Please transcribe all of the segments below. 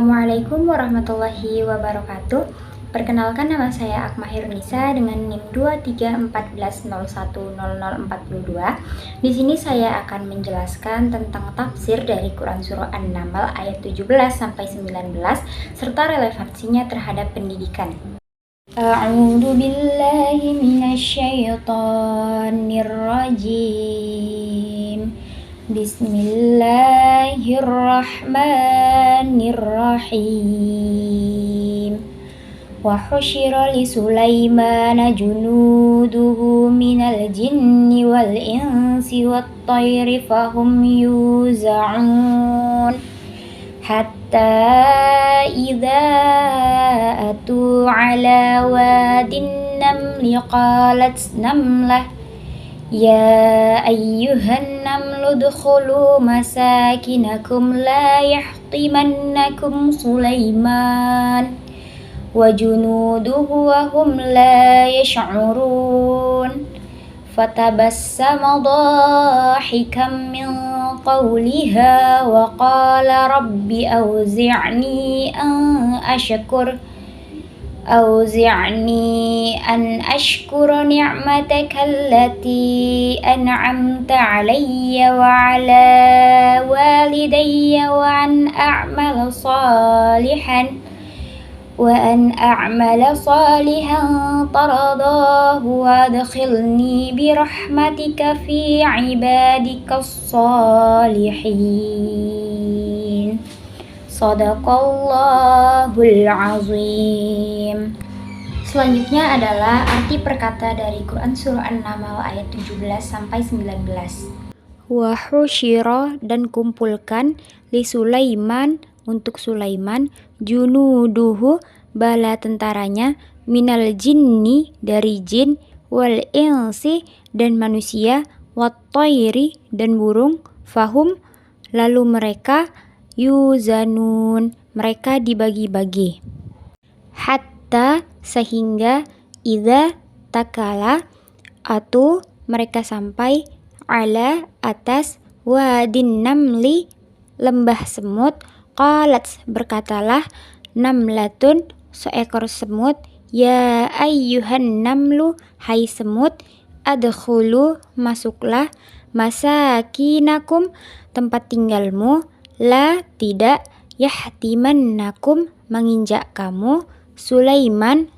Assalamualaikum warahmatullahi wabarakatuh. Perkenalkan, nama saya Akma Hirnisa dengan NIM 2314010042. Di sini saya akan menjelaskan tentang tafsir dari Quran Surah An-Naml ayat 17 sampai 19 serta relevansinya terhadap pendidikan. A'udzu billahi minasyaitonir rajim. Bismillahirrahmanirrahim. Wa husyira li Sulaimana junuduhu minal jinni wal insi wat tayri fahum yuza'un hatta idza atu ala wadin namli qalat namlah ya ayyuhan namlu udkhulu masakinakum la yahtimannakum Sulaiman wa junuduhu wa hum la yash'urun fatabassama dahikan min qawliha wa qala rabbi awzi'ni an ashkura ni'mataka allati an'amta alayya wa ala walidayya wa an a'mala salihan taradahu wa adkhilni birahmatika fi ibadikas salihin. Shadaqallahul azim. Selanjutnya adalah arti perkata dari Quran Surah An-Naml ayat 17 sampai 19. Wa husyira, dan kumpulkan, li Sulaiman, untuk Sulaiman, junuduhu, bala tentaranya, minal jinni, dari jin, wal insi, dan manusia, wat tayri, dan burung, fahum, lalu mereka, yuzanun, mereka dibagi-bagi, hatta, sehingga, idza, takala, atau mereka sampai, ala, atas, wadin namli, lembah semut, qalat, berkatalah, namlatun, seekor semut, ya ayyuhan namlu, hai semut, adkhulu, masuklah, masakinakum, tempat tinggalmu, la, tidak, yahtimannakum, menginjak kamu, Sulaiman,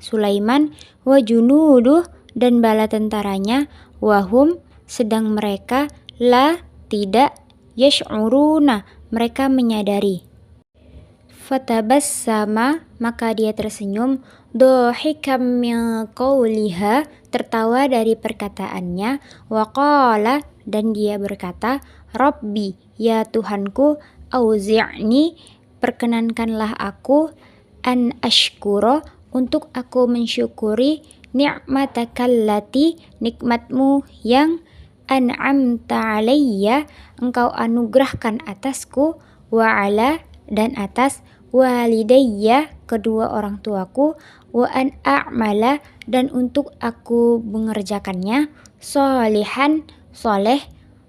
wa junuduh, dan bala tentaranya, wahum, sedang mereka, la, tidak, yash'uruna, mereka menyadari. Fatabassama, maka dia tersenyum, dohikam min qawliha, tertawa dari perkataannya, wa qala, dan dia berkata, Rabbi, ya Tuhanku, auzi'ni, perkenankanlah aku, an ashkuro, untuk aku mensyukuri, ni'matakallati, nikmatmu yang, an'amta alayya, engkau anugerahkan atasku, wa ala, dan atas, walidayya, kedua orang tuaku, wa an a'mala, dan untuk aku mengerjakannya, solihan, soleh,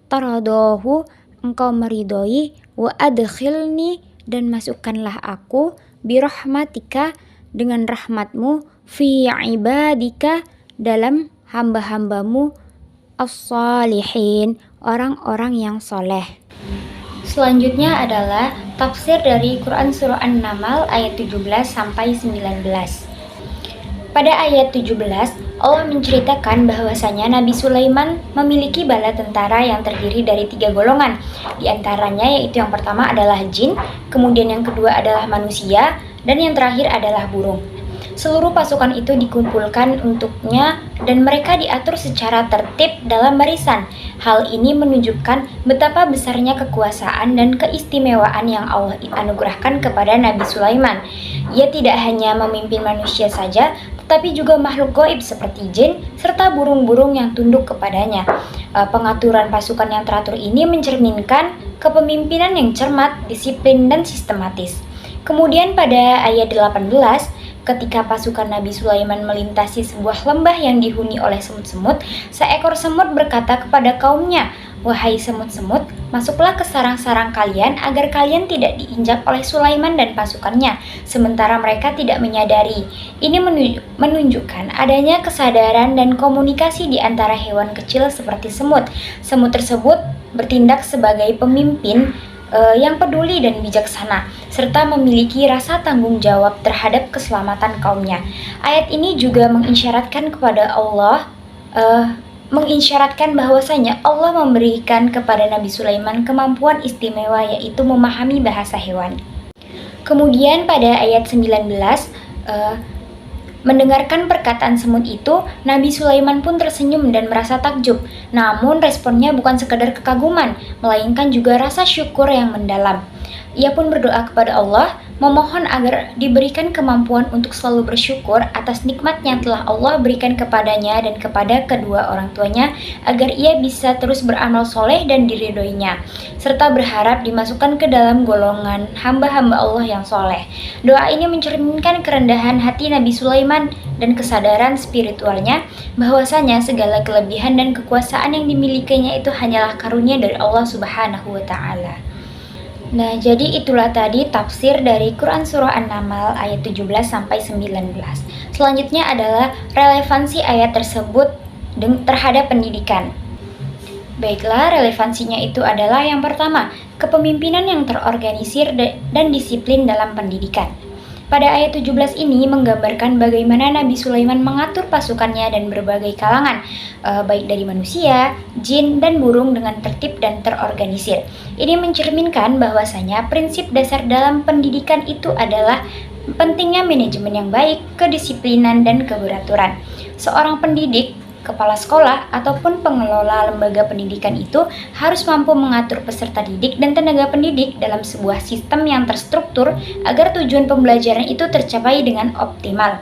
taradahu, engkau meridhoi, wa adkhilni, dan masukkanlah aku, birahmatika, dengan rahmatmu, fi ibadika, dalam hamba-hambamu, as-salihin, orang-orang yang soleh. Selanjutnya adalah tafsir dari Quran Surah An-Naml ayat 17 sampai 19. Pada ayat 17, Allah menceritakan bahwasanya Nabi Sulaiman memiliki bala tentara yang terdiri dari 3 golongan. Di antaranya yaitu yang pertama adalah jin, kemudian yang kedua adalah manusia, dan yang terakhir adalah burung. Seluruh pasukan itu dikumpulkan untuknya dan mereka diatur secara tertib dalam barisan. Hal ini menunjukkan betapa besarnya kekuasaan dan keistimewaan yang Allah anugerahkan kepada Nabi Sulaiman. Ia tidak hanya memimpin manusia saja, tetapi juga makhluk gaib seperti jin serta burung-burung yang tunduk kepadanya. Pengaturan pasukan yang teratur ini mencerminkan kepemimpinan yang cermat, disiplin, dan sistematis. Kemudian pada ayat 18, Ketika pasukan Nabi Sulaiman melintasi sebuah lembah yang dihuni oleh semut-semut, seekor semut berkata kepada kaumnya, "Wahai semut-semut, masuklah ke sarang-sarang kalian agar kalian tidak diinjak oleh Sulaiman dan pasukannya, sementara mereka tidak menyadari." Ini menunjukkan adanya kesadaran dan komunikasi di antara hewan kecil seperti semut. Semut tersebut bertindak sebagai pemimpin yang peduli dan bijaksana, serta memiliki rasa tanggung jawab terhadap keselamatan kaumnya. Ayat ini juga mengisyaratkan kepada Allah, mengisyaratkan bahwasanya Allah memberikan kepada Nabi Sulaiman kemampuan istimewa, yaitu memahami bahasa hewan. Kemudian pada ayat 19, mendengarkan perkataan semut itu, Nabi Sulaiman pun tersenyum dan merasa takjub. Namun responnya bukan sekadar kekaguman, melainkan juga rasa syukur yang mendalam. Ia pun berdoa kepada Allah, memohon agar diberikan kemampuan untuk selalu bersyukur atas nikmat yang telah Allah berikan kepadanya dan kepada kedua orang tuanya, agar ia bisa terus beramal soleh dan diridhoinya, serta berharap dimasukkan ke dalam golongan hamba-hamba Allah yang soleh. Doa ini mencerminkan kerendahan hati Nabi Sulaiman dan kesadaran spiritualnya bahwasanya segala kelebihan dan kekuasaan yang dimilikinya itu hanyalah karunia dari Allah Subhanahu wa Ta'ala. Nah, jadi itulah tadi tafsir dari Quran Surah An-Naml ayat 17 sampai 19. Selanjutnya adalah relevansi ayat tersebut terhadap pendidikan. Baiklah, relevansinya itu adalah yang pertama, kepemimpinan yang terorganisir dan disiplin dalam pendidikan. Pada ayat 17 ini menggambarkan bagaimana Nabi Sulaiman mengatur pasukannya dan berbagai kalangan, baik dari manusia, jin, dan burung dengan tertib dan terorganisir. Ini mencerminkan bahwasanya prinsip dasar dalam pendidikan itu adalah pentingnya manajemen yang baik, kedisiplinan, dan keberaturan. Seorang pendidik, kepala sekolah, ataupun pengelola lembaga pendidikan itu harus mampu mengatur peserta didik dan tenaga pendidik dalam sebuah sistem yang terstruktur agar tujuan pembelajaran itu tercapai dengan optimal.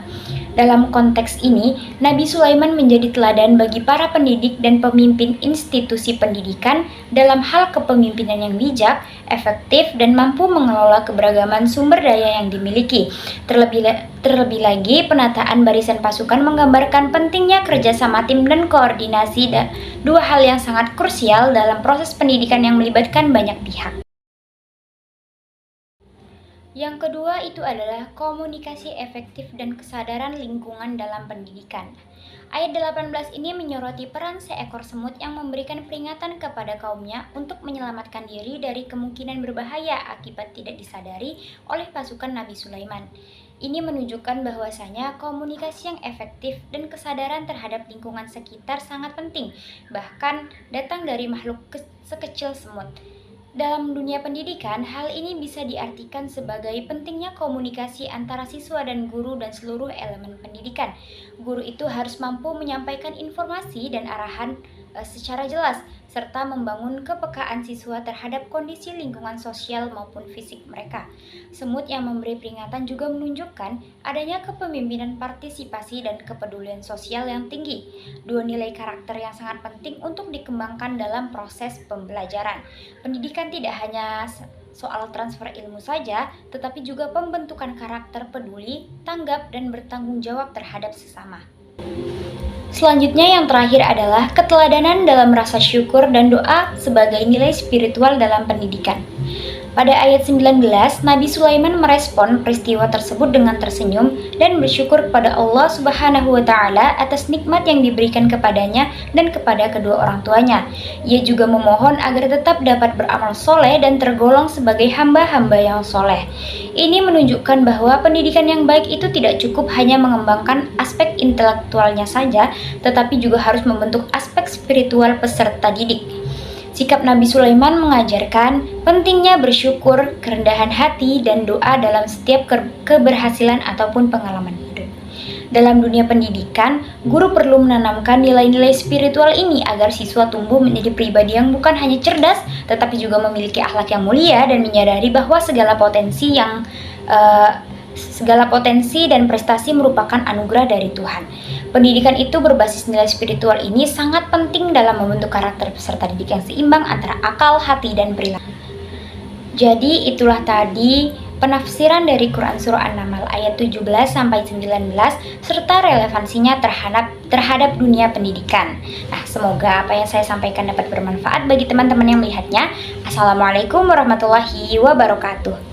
Dalam konteks ini, Nabi Sulaiman menjadi teladan bagi para pendidik dan pemimpin institusi pendidikan dalam hal kepemimpinan yang bijak, efektif, dan mampu mengelola keberagaman sumber daya yang dimiliki. Terlebih lagi, penataan barisan pasukan menggambarkan pentingnya kerjasama tim dan koordinasi, dua hal yang sangat krusial dalam proses pendidikan yang melibatkan banyak pihak. Yang kedua itu adalah komunikasi efektif dan kesadaran lingkungan dalam pendidikan. Ayat 18 ini menyoroti peran seekor semut yang memberikan peringatan kepada kaumnya untuk menyelamatkan diri dari kemungkinan berbahaya akibat tidak disadari oleh pasukan Nabi Sulaiman. Ini menunjukkan bahwasanya komunikasi yang efektif dan kesadaran terhadap lingkungan sekitar sangat penting, bahkan datang dari makhluk sekecil semut. Dalam dunia pendidikan, hal ini bisa diartikan sebagai pentingnya komunikasi antara siswa dan guru dan seluruh elemen pendidikan. Guru itu harus mampu menyampaikan informasi dan arahan secara jelas, serta membangun kepekaan siswa terhadap kondisi lingkungan sosial maupun fisik mereka. Semut yang memberi peringatan juga menunjukkan adanya kepemimpinan partisipasi dan kepedulian sosial yang tinggi, dua nilai karakter yang sangat penting untuk dikembangkan dalam proses pembelajaran. Pendidikan tidak hanya soal transfer ilmu saja, tetapi juga pembentukan karakter peduli, tanggap, dan bertanggung jawab terhadap sesama. Selanjutnya yang terakhir adalah keteladanan dalam rasa syukur dan doa sebagai nilai spiritual dalam pendidikan. Pada ayat 19, Nabi Sulaiman merespon peristiwa tersebut dengan tersenyum dan bersyukur kepada Allah Subhanahu wa Ta'ala atas nikmat yang diberikan kepadanya dan kepada kedua orang tuanya. Ia juga memohon agar tetap dapat beramal soleh dan tergolong sebagai hamba-hamba yang soleh. Ini menunjukkan bahwa pendidikan yang baik itu tidak cukup hanya mengembangkan aspek intelektualnya saja, tetapi juga harus membentuk aspek spiritual peserta didik. Sikap Nabi Sulaiman mengajarkan pentingnya bersyukur, kerendahan hati, dan doa dalam setiap keberhasilan ataupun pengalaman hidup. Dalam dunia pendidikan, guru perlu menanamkan nilai-nilai spiritual ini agar siswa tumbuh menjadi pribadi yang bukan hanya cerdas, tetapi juga memiliki akhlak yang mulia dan menyadari bahwa segala potensi dan prestasi merupakan anugerah dari Tuhan. Pendidikan itu berbasis nilai spiritual ini sangat penting dalam membentuk karakter peserta didik yang seimbang antara akal, hati, dan perilaku. Jadi itulah tadi penafsiran dari Quran Surah An-Naml ayat 17-19, serta relevansinya terhadap dunia pendidikan. Nah, semoga apa yang saya sampaikan dapat bermanfaat bagi teman-teman yang melihatnya. Assalamualaikum warahmatullahi wabarakatuh.